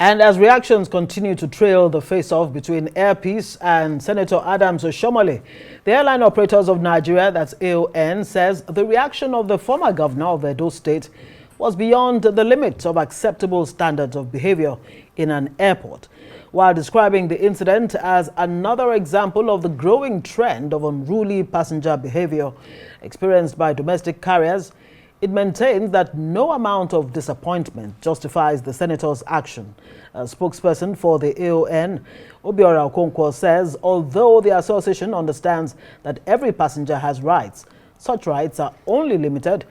And as reactions continue to trail the face-off between Air Peace and Senator Adams Oshomole, the airline operators of Nigeria, that's AON, says the reaction of the former governor of Edo State was beyond the limits of acceptable standards of behavior in an airport, while describing the incident as another example of the growing trend of unruly passenger behavior experienced by domestic carriers. It maintains that no amount of disappointment justifies the senator's action. A spokesperson for the AON, Obiora Okonkwo, says although the association understands that every passenger has rights, such rights are only limited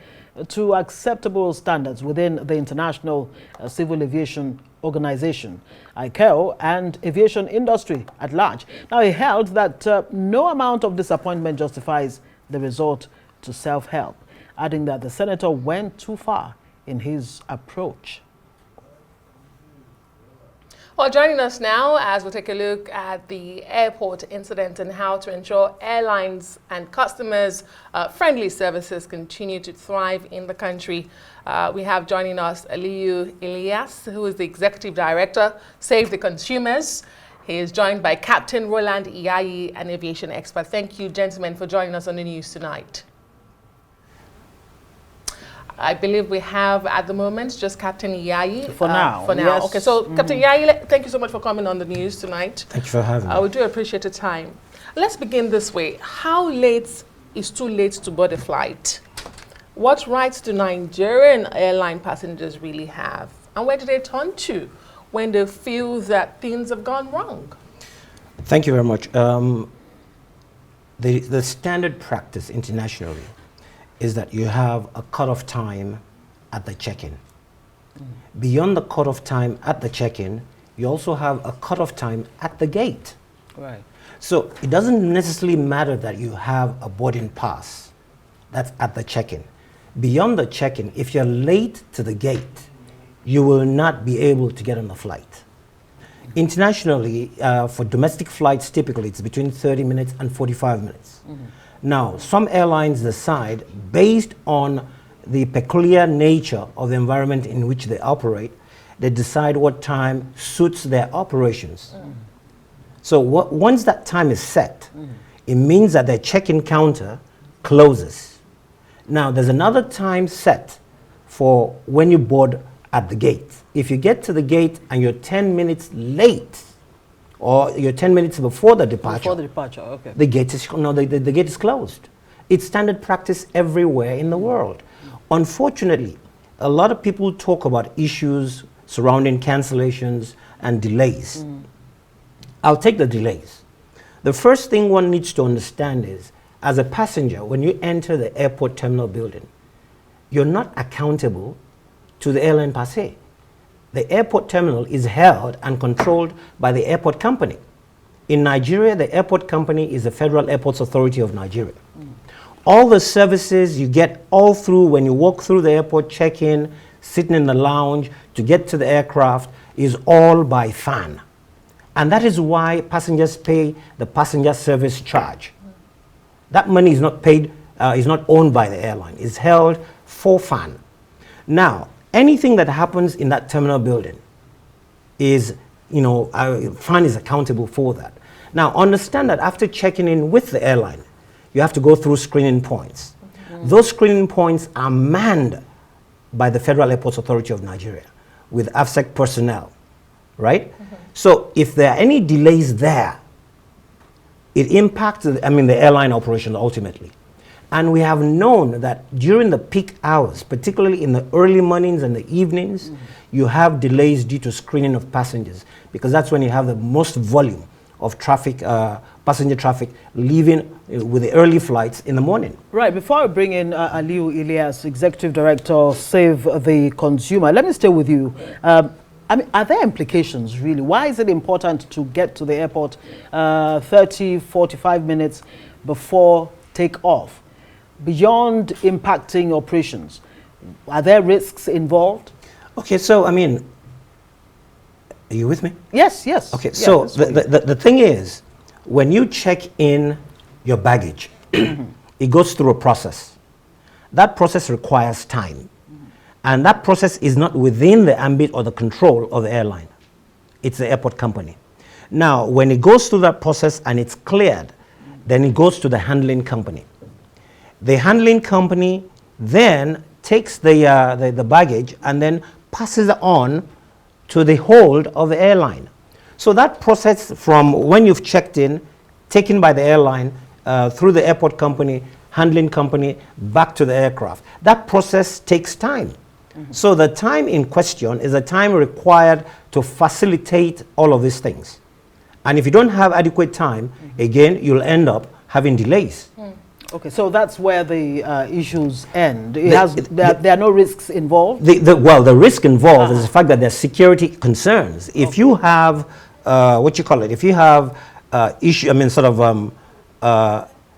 to acceptable standards within the International Civil Aviation Organization, ICAO, and aviation industry at large. Now, he held that no amount of disappointment justifies the resort to self-help, adding that the senator went too far in his approach. Well, joining us now as we take a look at the airport incident and how to ensure airlines and customers friendly services continue to thrive in the country. We have joining us Ilias, who is the Executive Director, Save the Consumers. He is joined by Captain Roland, Iyaye, an aviation expert. Thank you, gentlemen, for joining us on the news tonight. I believe we have at the moment just Captain Iyaye. For now. For now. Yes. Okay, so Captain Iyaye, thank you so much for coming on the news tonight. Thank you for having me. We do appreciate the time. Let's begin this way. How late is too late to board a flight? What rights do Nigerian airline passengers really have? And where do they turn to when they feel that things have gone wrong? Thank you very much. The standard practice internationally is that you have a cutoff time at the check-in. Beyond the cutoff time at the check-in, you also have a cutoff time at the gate. Right. So it doesn't necessarily matter that you have a boarding pass that's at the check-in. Beyond the check-in, if you're late to the gate, you will not be able to get on the flight. Internationally, for domestic flights, typically it's between 30 minutes and 45 minutes. Now, some airlines decide, based on the peculiar nature of the environment in which they operate, they decide what time suits their operations. So once that time is set, it means that their check-in counter closes. Now, there's another time set for when you board at the gate. If you get to the gate and you're 10 minutes late, or you're 10 minutes before the departure. Okay. The gate is the gate is closed. It's standard practice everywhere in the world. Unfortunately, a lot of people talk about issues surrounding cancellations and delays. I'll take the delays. The first thing one needs to understand is, as a passenger, when you enter the airport terminal building, you're not accountable to the airline per se. The airport terminal is held and controlled by the airport company. In Nigeria, the airport company is the Federal Airports Authority of Nigeria. All the services you get all through when you walk through the airport, check-in, sitting in the lounge, to get to the aircraft, is all by FAN. And that is why passengers pay the passenger service charge. That money is not paid, is not owned by the airline. It's held for FAN. Now, anything that happens in that terminal building is, FAN is accountable for that. Now, understand that after checking in with the airline, you have to go through screening points. Those screening points are manned by the Federal Airports Authority of Nigeria with AFSEC personnel, right? So if there are any delays there, it impacts the airline operation ultimately. And we have known that during the peak hours, particularly in the early mornings and the evenings, you have delays due to screening of passengers, because that's when you have the most volume of traffic, passenger traffic leaving with the early flights in the morning. Right. Before I bring in Ilias, Executive Director, Save the Consumer, let me stay with you. Are there implications, really? Why is it important to get to the airport 30, 45 minutes before takeoff? Beyond impacting operations, are there risks involved? Okay, so, are you with me? Yes, yes. Okay, so the thing is, when you check in your baggage, it goes through a process. That process requires time. And that process is not within the ambit or the control of the airline. it's the airport company. Now, when it goes through that process and it's cleared, then it goes to the handling company. The handling company then takes the baggage and then passes it on to the hold of the airline. So that process from when you've checked in, taken by the airline, through the airport company, handling company, back to the aircraft. That process takes time. So the time in question is the time required to facilitate all of these things. And if you don't have adequate time, again, you'll end up having delays. Okay, so that's where the issues end. There are no risks involved? Well, the risk involved is the fact that there's security concerns. If you have, if you have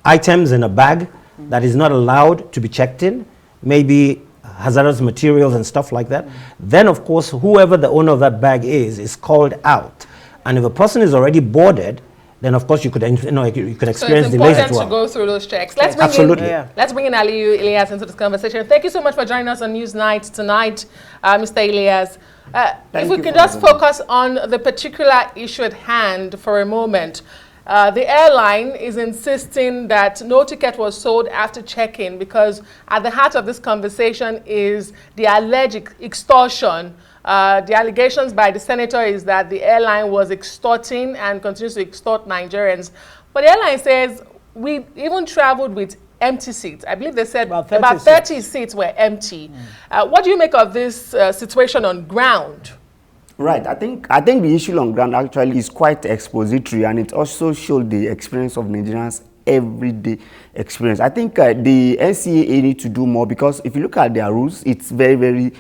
items in a bag that is not allowed to be checked in, maybe hazardous materials and stuff like that, then of course whoever the owner of that bag is called out. And if a person is already boarded, then of course you could experience delays as well. So it's important to go through those checks. Let's bring in Ilias into this conversation. Thank you so much for joining us on Newsnight tonight, Mr. Ilias. If we could just focus on the particular issue at hand for a moment. The airline is insisting that no ticket was sold after check-in because at the heart of this conversation is the alleged extortion. The allegations by the senator is that the airline was extorting and continues to extort Nigerians. But the airline says we even traveled with empty seats. I believe they said about 30 seats were empty. What do you make of this situation on ground? Right. I think the issue on ground actually is quite expository, and it also showed the experience of Nigerians' everyday experience. I think the NCAA need to do more, because if you look at their rules, it's very, very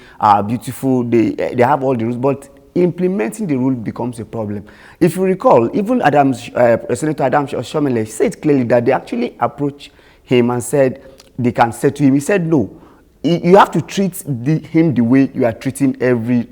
beautiful. They have all the rules, but implementing the rule becomes a problem. If you recall, even Senator Adams Oshomole said clearly that they actually approached him and said they can say to him. He said no. You have to treat him the way you are treating every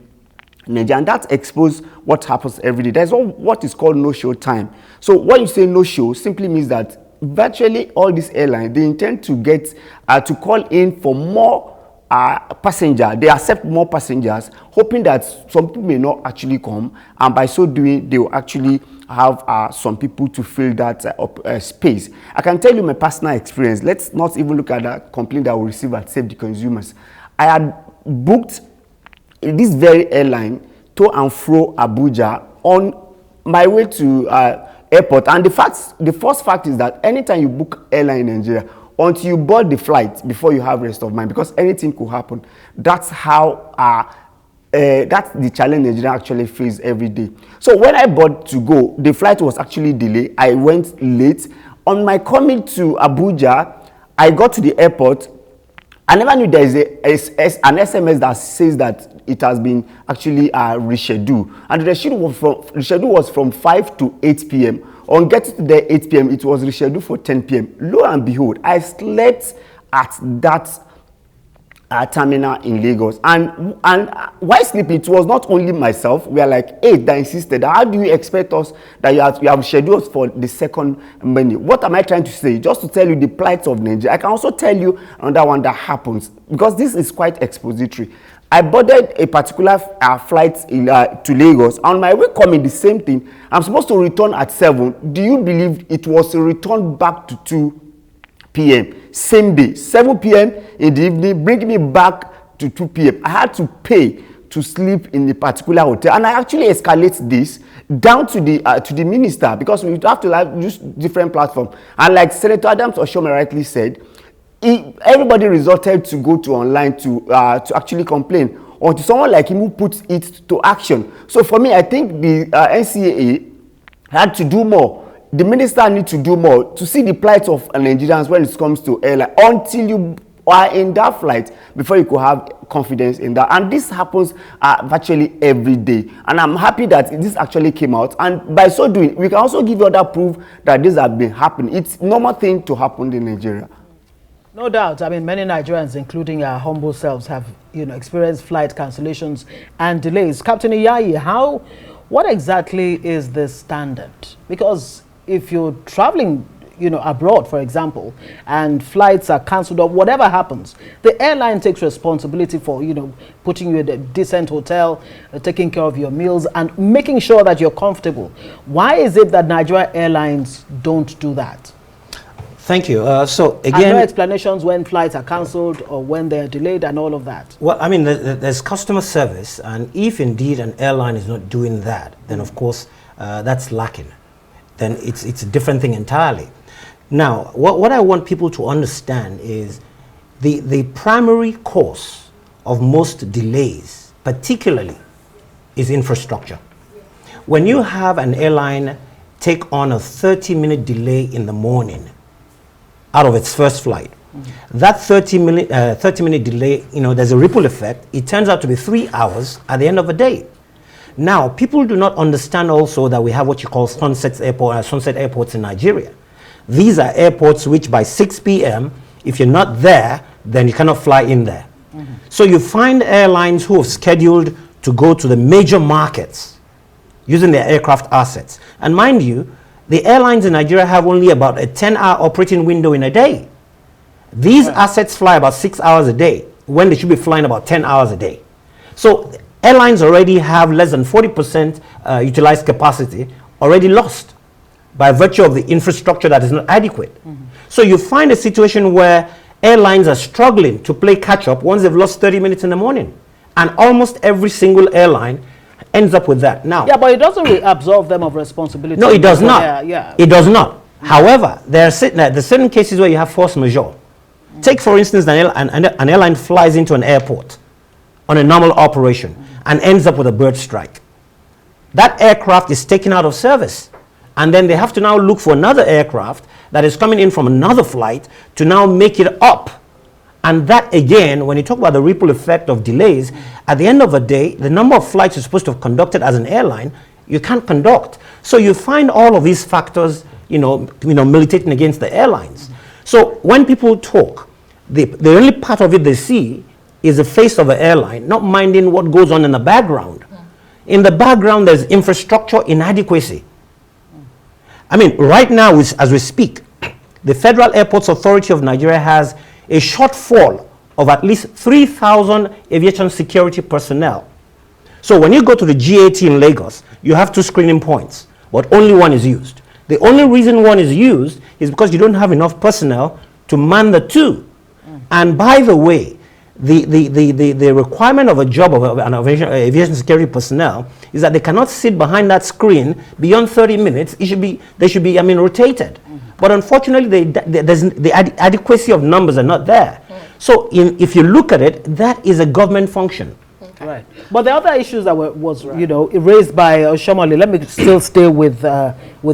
Nigeria, and that exposes what happens every day. There's what is called no-show time. So when you say no-show, simply means that virtually all these airlines, they intend to get to call in for more passengers. They accept more passengers, hoping that some people may not actually come, and by so doing, they will actually have some people to fill that space. I can tell you my personal experience. Let's not even look at that complaint that we receive at Save the Consumers. I had booked this very airline to and fro Abuja on my way to airport, and the first fact is that anytime you book airline in Nigeria, until you board the flight before you have rest of mind, because anything could happen. That's how that's the challenge Nigeria actually face every day. So when I boarded to go, the flight was actually delayed. I went late. On my coming to Abuja, I got to the airport. I never knew there is an SMS that says that it has been actually rescheduled. And the schedule was from 5 to 8 p.m. On getting to there 8 p.m., it was rescheduled for 10 p.m. Lo and behold, I slept at that terminal in Lagos. And while sleeping, it was not only myself. We are like 8 that insisted. How do you expect us that you have scheduled for the second menu? What am I trying to say? Just to tell you the plight of Nigeria. I can also tell you another one that happens, because this is quite expository. I boarded a particular flight to Lagos. On my way coming, the same thing. I'm supposed to return at 7. Do you believe it was a return back to 2 p.m. Same day, 7 p.m. in the evening, bring me back to 2 p.m. I had to pay to sleep in a particular hotel, and I actually escalate this down to the minister, because we have to use different platforms. And like Senator Adams Oshomole rightly said, everybody resorted to go to online to actually complain, or to someone like him who puts it to action. So for me, I think the NCAA had to do more. The minister needs to do more to see the plight of Nigerians when it comes to airline, until you are in that flight before you could have confidence in that. And this happens virtually every day. And I'm happy that this actually came out. And by so doing, we can also give you other proof that this has been happening. It's a normal thing to happen in Nigeria. No doubt. I mean, many Nigerians, including our humble selves, have experienced flight cancellations and delays. Captain Iyaye, what exactly is the standard? Because if you're traveling, abroad, for example, and flights are cancelled or whatever happens, the airline takes responsibility for, putting you in a decent hotel, taking care of your meals and making sure that you're comfortable. Why is it that Nigeria Airlines don't do that? Thank you. So again, and no explanations when flights are cancelled or when they're delayed and all of that. Well, I mean, there's customer service, and if indeed an airline is not doing that, then of course that's lacking. Then it's a different thing entirely. Now, what I want people to understand is the primary cause of most delays, particularly, is infrastructure. When you have an airline take on a 30-minute delay in the morning out of its first flight, that 30-minute delay, there's a ripple effect. It turns out to be 3 hours at the end of the day. Now, people do not understand also that we have what you call sunset airports in Nigeria. These are airports which by 6 p.m., if you're not there, then you cannot fly in there. So you find airlines who have scheduled to go to the major markets using their aircraft assets. And mind you, the airlines in Nigeria have only about a 10-hour operating window in a day. These assets fly about 6 hours a day when they should be flying about 10 hours a day. So airlines already have less than 40% utilized capacity already lost by virtue of the infrastructure that is not adequate. So you find a situation where airlines are struggling to play catch-up once they've lost 30 minutes in the morning. And almost every single airline ends up with that. Now, yeah, but it doesn't really absolve them of responsibility. No, it does not. It does not. However, there are certain cases where you have force majeure. Take, for instance, an airline flies into an airport on a normal operation and ends up with a bird strike. That aircraft is taken out of service. And then they have to now look for another aircraft that is coming in from another flight to now make it up. And that, again, when you talk about the ripple effect of delays, at the end of the day, the number of flights you're supposed to have conducted as an airline, you can't conduct. So you find all of these factors, militating against the airlines. So when people talk, the only part of it they see is the face of the airline, not minding what goes on in the background. In the background, there's infrastructure inadequacy. I mean, right now, as we speak, the Federal Airports Authority of Nigeria has a shortfall of at least 3,000 aviation security personnel. So when you go to the GAT in Lagos, you have 2 screening points, but only one is used. The only reason one is used is because you don't have enough personnel to man the 2. And by the way, the requirement of a job of an aviation security personnel is that they cannot sit behind that screen beyond 30 minutes. They should be rotated. But unfortunately, the adequacy of numbers are not there. So if you look at it, that is a government function. Okay. Right. But the other issues that was raised by Oshomole, let me still stay with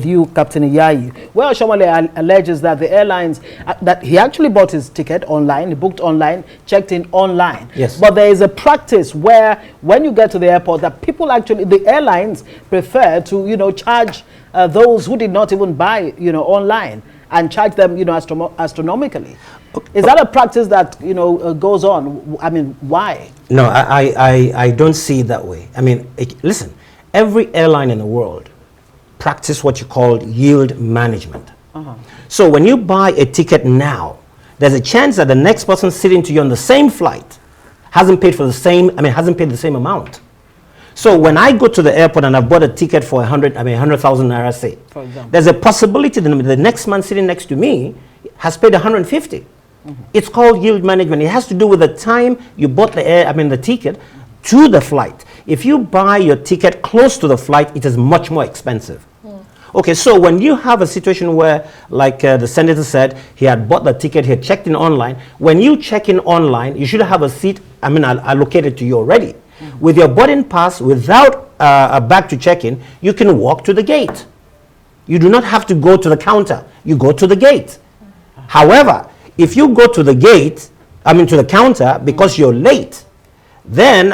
you, Captain Iyaye, where Oshomole alleges that the airlines, that he actually bought his ticket online, he booked online, checked in online. Yes. But there is a practice where when you get to the airport, that people actually, the airlines prefer to, charge those who did not even buy, online and charge them, astronomically. Is that a practice that, goes on? I mean, why? No, I don't see it that way. I mean, listen, every airline in the world practice what you call yield management. So when you buy a ticket now, there's a chance that the next person sitting to you on the same flight hasn't paid the same amount. So when I go to the airport and I've bought a ticket for 100,000 naira, say, for example, there's a possibility that the next man sitting next to me has paid 150. It's called yield management. It has to do with the time you bought the ticket to the flight. If you buy your ticket close to the flight, it is much more expensive. Okay, so when you have a situation where, like the senator said, he had bought the ticket, he had checked in online. When you check in online, you should have a seat, allocated to you already. With your boarding pass, without a bag to check in, you can walk to the gate. You do not have to go to the counter. You go to the gate. However, if you go to the gate, to the counter because you're late, then,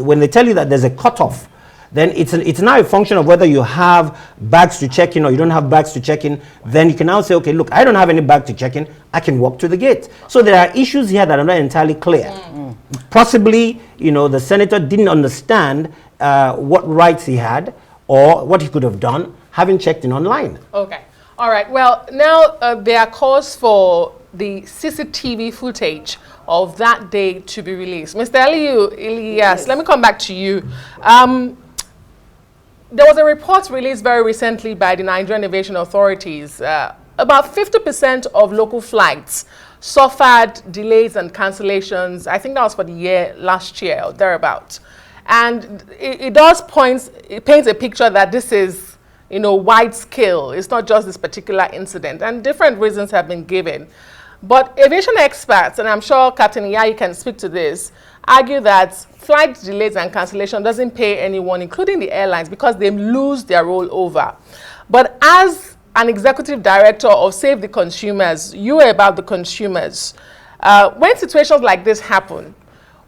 when they tell you that there's a cutoff, then it's now a function of whether you have bags to check in or you don't have bags to check in. Then you can now say, okay, look, I don't have any bag to check in. I can walk to the gate. So there are issues here that are not entirely clear. Possibly, the senator didn't understand what rights he had or what he could have done having checked in online. Okay. All right. Well, now there are calls for the CCTV footage of that day to be released. Mr. Ilias, yes. Let me come back to you. There was a report released very recently by the Nigerian Aviation authorities. About 50% of local flights suffered delays and cancellations. I think that was for the year last year or thereabouts. And it paints a picture that this is, you know, wide scale. It's not just this particular incident, and different reasons have been given. But aviation experts, and I'm sure Captain Iyaye can speak to this, argue that flight delays and cancellation doesn't pay anyone, including the airlines, because they lose their rollover. But as an executive director of Save the Consumers, you are about the consumers. When situations like this happen,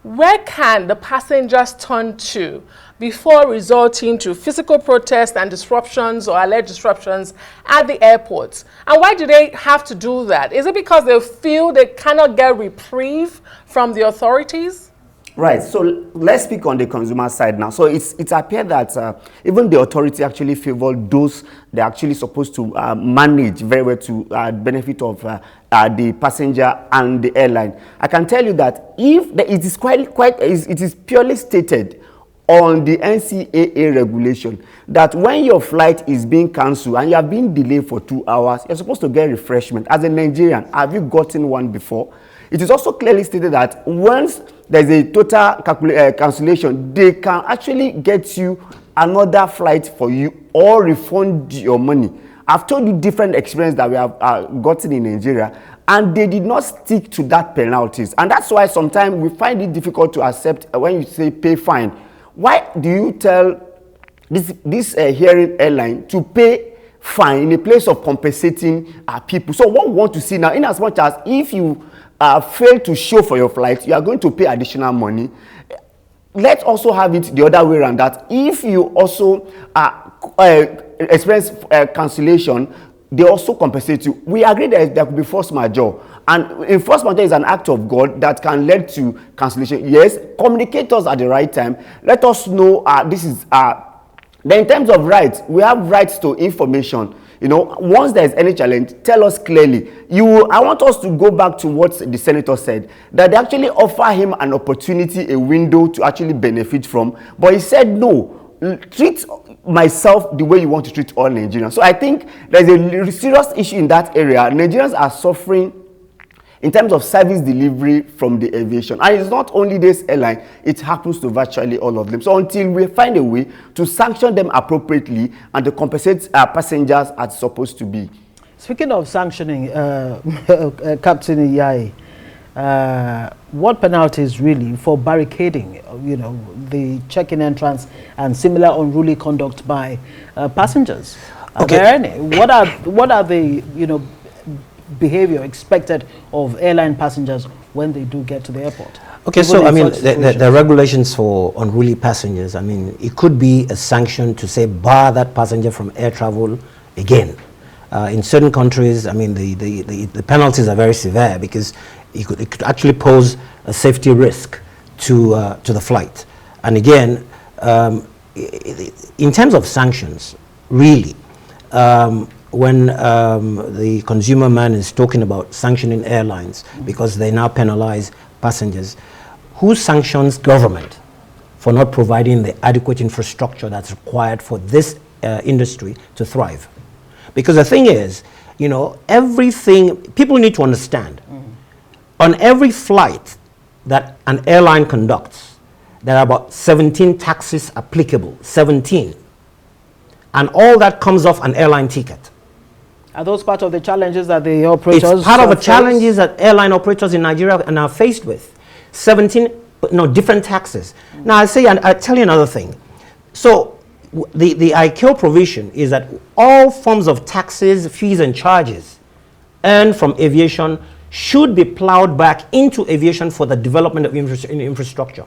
where can the passengers turn to before resorting to physical protests and disruptions or alleged disruptions at the airports? And why do they have to do that? Is it because they feel they cannot get reprieve from the authorities? Right. So let's speak on the consumer side now. So it appears that even the authority actually favor those they're actually supposed to manage very well to benefit of the passenger and the airline. I can tell you that if it is it is purely stated on the NCAA regulation that when your flight is being cancelled and you have been delayed for 2 hours, you're supposed to get refreshment. As a Nigerian, have you gotten one before? It is also clearly stated that once there's a total cancellation, they can actually get you another flight for you or refund your money. I've told you different experience that we have gotten in Nigeria, and they did not stick to that penalties. And that's why sometimes we find it difficult to accept when you say pay fine. Why do you tell this hearing airline to pay fine in a place of compensating people? So what we want to see now, in as much as if you fail to show for your flight, you are going to pay additional money. Let's also have it the other way around, that if you also experience cancellation, they also compensate you. We agree that there could be force majeure, and in force majeure is an act of God that can lead to cancellation. Yes, communicate us at the right time. Let us know this is then in terms of rights, we have rights to information. You know, once there is any challenge, tell us clearly. I want us to go back to what the senator said, that they actually offer him an opportunity, a window to actually benefit from. But he said, no, treat myself the way you want to treat all Nigerians. So I think there's a serious issue in that area. Nigerians are suffering in terms of service delivery from the aviation. And it's not only this airline, it happens to virtually all of them. So until we find a way to sanction them appropriately and to compensate passengers as supposed to be. Speaking of sanctioning, Captain Iyaye, what penalties really for barricading, you know, the check-in entrance and similar unruly conduct by passengers? Are there any? What are the, you know, behavior expected of airline passengers when they do get to the airport? Okay, so I mean, the regulations for unruly passengers, I mean, it could be a sanction to say bar that passenger from air travel again. In certain countries, I mean, the penalties are very severe because it could actually pose a safety risk to the flight. And again, in terms of sanctions, really, when the consumer man is talking about sanctioning airlines because they now penalize passengers, who sanctions government for not providing the adequate infrastructure that's required for this industry to thrive? Because the thing is, you know, everything, people need to understand, on every flight that an airline conducts, there are about 17 taxes applicable, 17. And all that comes off an airline ticket. Are those part of the challenges that the operators It's part of the challenges that airline operators in Nigeria are now faced with. 17 different taxes. Now I tell you another thing. So the ICAO provision is that all forms of taxes, fees and charges earned from aviation should be plowed back into aviation for the development of infrastructure.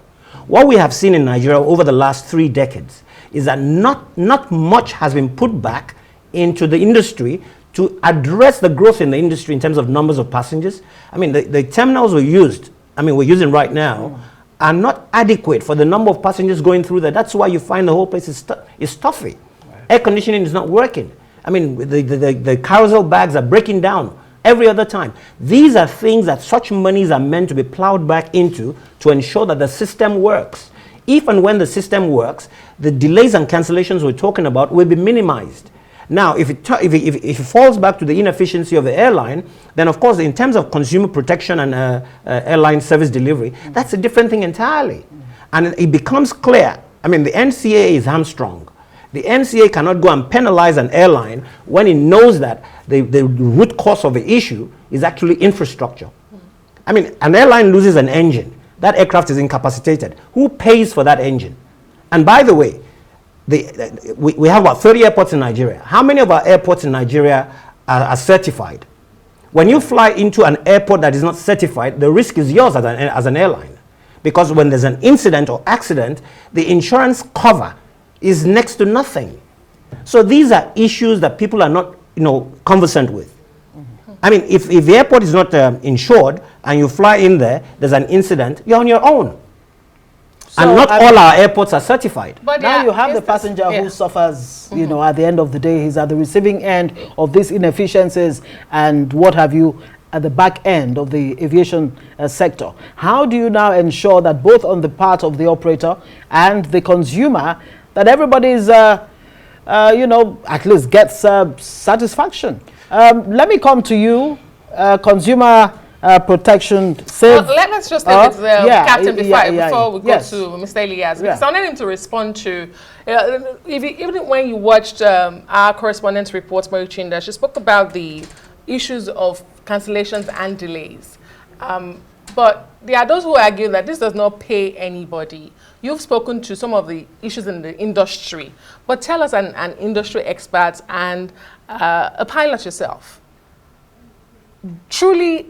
What we have seen in Nigeria over the last 3 decades is that not much has been put back into the industry to address the growth in the industry in terms of numbers of passengers. I mean, the terminals we're using right now are not adequate for the number of passengers going through there. That's why you find the whole place is stuffy. Right. Air conditioning is not working. I mean, the carousel bags are breaking down every other time. These are things that such monies are meant to be plowed back into to ensure that the system works. If and when the system works, the delays and cancellations we're talking about will be minimized. Now, if it falls back to the inefficiency of the airline, then of course, in terms of consumer protection and airline service delivery, that's a different thing entirely. And it becomes clear, I mean, the NCA is hamstrung. The NCA cannot go and penalize an airline when it knows that the root cause of the issue is actually infrastructure. I mean, an airline loses an engine. That aircraft is incapacitated. Who pays for that engine? And by the way, we have about 30 airports in Nigeria. How many of our airports in Nigeria are certified? When you fly into an airport that is not certified, the risk is yours as an airline. Because when there's an incident or accident, the insurance cover is next to nothing. So these are issues that people are not, conversant with. I mean, if the airport is not insured and you fly in there, there's an incident, you're on your own. So, and not all our airports are certified. But now you have the passenger who suffers, at the end of the day, he's at the receiving end of these inefficiencies and what have you at the back end of the aviation sector. How do you now ensure that both on the part of the operator and the consumer, that everybody's, at least gets satisfaction? Let me come to you, consumer protection. Let's just take it to the captain before we go to Mr. Ilias. Because I wanted him to respond to, even when you watched our correspondent's reports, Marichinda, she spoke about the issues of cancellations and delays. But there are those who argue that this does not pay anybody. You've spoken to some of the issues in the industry, but tell us, an industry expert and a pilot yourself, truly,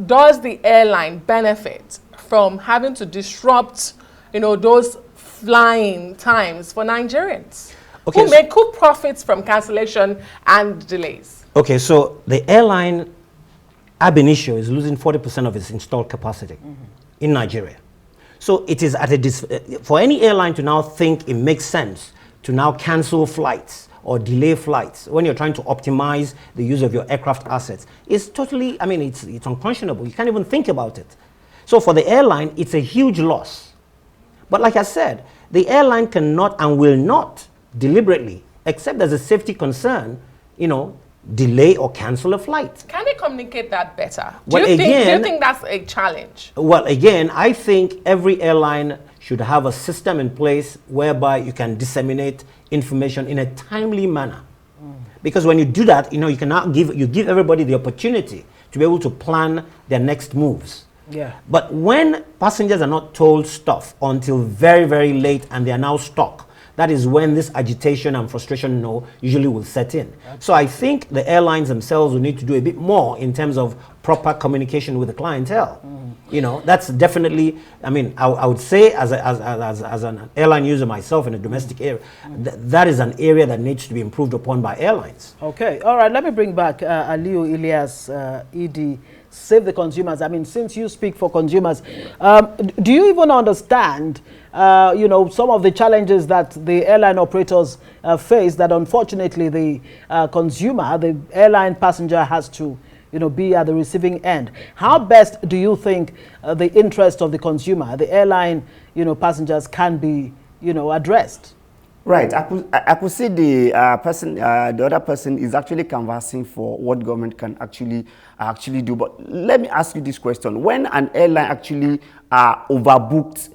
does the airline benefit from having to disrupt, those flying times for Nigerians who make good profits from cancellation and delays? Okay, so the airline, ab initio, is losing 40% of its installed capacity in Nigeria. So it is for any airline to now think it makes sense to now cancel flights or delay flights when you're trying to optimize the use of your aircraft assets. It's totally, it's unconscionable. You can't even think about it. So for the airline, it's a huge loss. But like I said, the airline cannot and will not deliberately, except there's a safety concern, delay or cancel a flight. Can they communicate that better? Do you think that's a challenge? Well, again, I think every airline should have a system in place whereby you can disseminate information in a timely manner. Because when you do that, you can now give everybody the opportunity to be able to plan their next moves. Yeah. But when passengers are not told stuff until very, very late and they are now stuck, that is when this agitation and frustration usually will set in. So I think the airlines themselves will need to do a bit more in terms of proper communication with the clientele. That's definitely, I would say as an airline user myself in a domestic area, that is an area that needs to be improved upon by airlines. Okay, all right, let me bring back Aliyu, Ilias, ED, Save the Consumers. Since you speak for consumers, do you even understand some of the challenges that the airline operators face, that unfortunately the consumer, the airline passenger, has to be at the receiving end? How best do you think the interest of the consumer, the airline passengers, can be addressed? Right. I could see the other person is actually canvassing for what government can actually do. But let me ask you this question: when an airline actually overbooked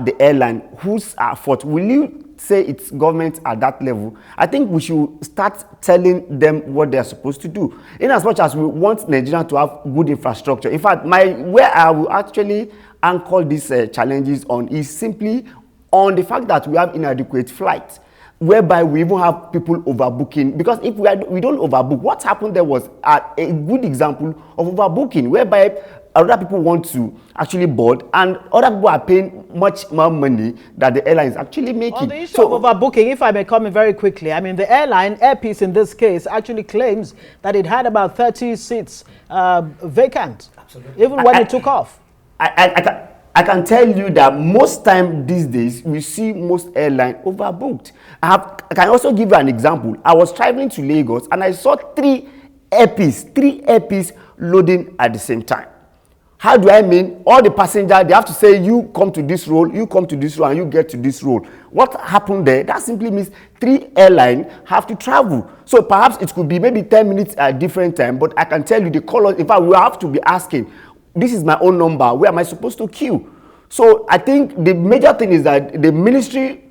the airline, whose fault? Will you say it's government at that level? I think we should start telling them what they're supposed to do. In as much as we want Nigeria to have good infrastructure. In fact, where I will actually anchor these challenges on is simply on the fact that we have inadequate flights, whereby we even have people overbooking. Because if we don't overbook, what happened there was a good example of overbooking, whereby other people want to actually board and other people are paying much more money that the airline is actually making. On the issue of overbooking, if I may comment very quickly, the airline, Air Peace in this case, actually claims that it had about 30 seats vacant, even when it took off. I can tell you that most time these days, we see most airlines overbooked. I can also give you an example. I was traveling to Lagos and I saw three airpiece loading at the same time. How do I mean? All the passengers, they have to say, you come to this role, you come to this role, and you get to this role. What happened there? That simply means 3 airlines have to travel. So perhaps it could be maybe 10 minutes at different time, but I can tell you the colors. In fact, we have to be asking, this is my own number, where am I supposed to queue? So I think the major thing is that the Ministry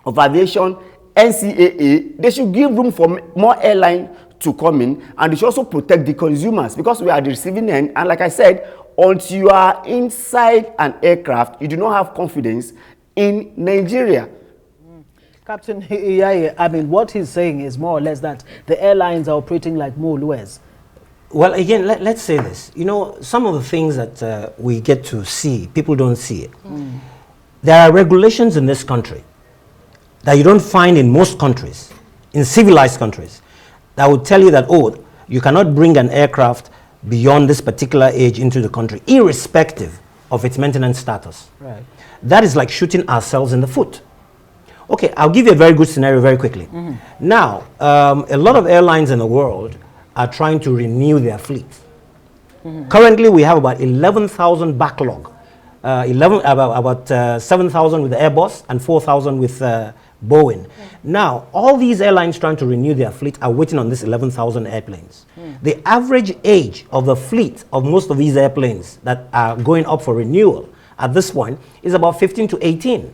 of Aviation, NCAA, they should give room for more airlines to come in, and they should also protect the consumers, because we are the receiving end. And like I said, until you are inside an aircraft, you do not have confidence in Nigeria. Captain Iyaye, I mean, what he's saying is more or less that the airlines are operating like Molues. Well, again, let's say this. You know, some of the things that we get to see, people don't see it. There are regulations in this country that you don't find in most countries, in civilized countries, that would tell you that, oh, you cannot bring an aircraft beyond this particular age into the country, irrespective of its maintenance status. Right. That is like shooting ourselves in the foot. Okay, I'll give you a very good scenario very quickly. Now, a lot of airlines in the world are trying to renew their fleet. Currently, we have about 11,000 backlog. About 7,000 with Airbus and 4,000 with Boeing. Now, all these airlines trying to renew their fleet are waiting on this 11,000 airplanes. The average age of the fleet of most of these airplanes that are going up for renewal at this point is about 15 to 18.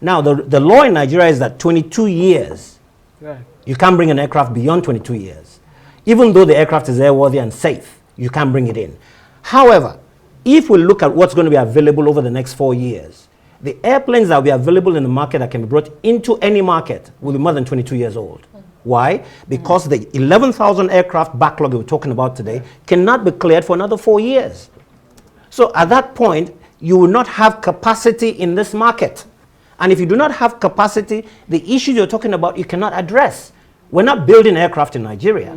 Now, the law in Nigeria is that 22 years, Right. you can't bring an aircraft beyond 22 years. Even though the aircraft is airworthy and safe, you can't bring it in. However, if we look at what's going to be available over the next 4 years, the airplanes that will be available in the market that can be brought into any market will be more than 22 years old. Why? Because the 11,000 aircraft backlog we're talking about today cannot be cleared for another 4 years. So at that point, you will not have capacity in this market. And if you do not have capacity, the issues you're talking about, you cannot address. We're not building aircraft in Nigeria.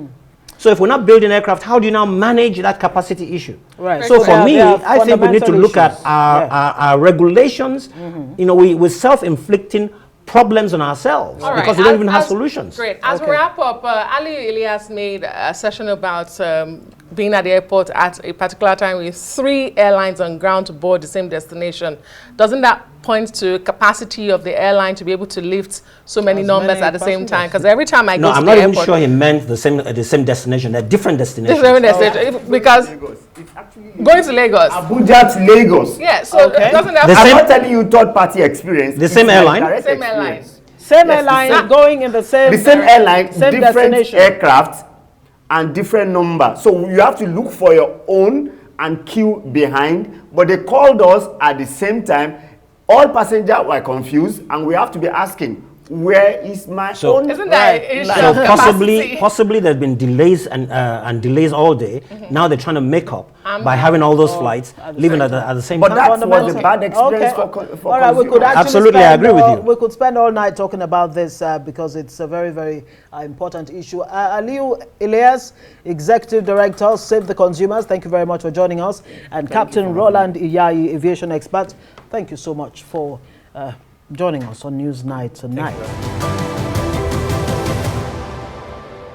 So if we're not building aircraft, how do you now manage that capacity issue? Right. So for me, There are I think we need to look at issues. our regulations. You know, we're self-inflicting problems on ourselves All because right. we don't even have solutions. Great. As we wrap up, Ilias made a session about being at the airport at a particular time with 3 airlines on ground to board the same destination. Doesn't that point to capacity of the airline to be able to lift so many numbers at the same time? Because every time I go to I'm the not airport, even sure he meant the same destination. They're different destinations. different destination, because It's actually going to Lagos. Abuja to Lagos. Yeah, so doesn't that I'm not telling you third-party experience. The It's same my airline? direct Same experience. airline. Same Yes, airline going in the same airline, same different destination. aircraft and different number. So you have to look for your own and queue behind. But they called us at the same time. All passengers were confused, and we have to be asking, where is my own? Isn't that an issue So of capacity? possibly there's been delays and delays all day. Now they're trying to make up by having all those flights leaving at the same But time. that was a Fundamentally. bad experience Okay. for All right, we could consumers. actually Absolutely, I agree with you. We could spend all night talking about this because it's a very, very important issue. Ilias, Executive Director, Save the Consumers, thank you very much for joining us. And Captain Roland, Iyaye, Aviation Expert, thank you so much for joining us on News Night tonight.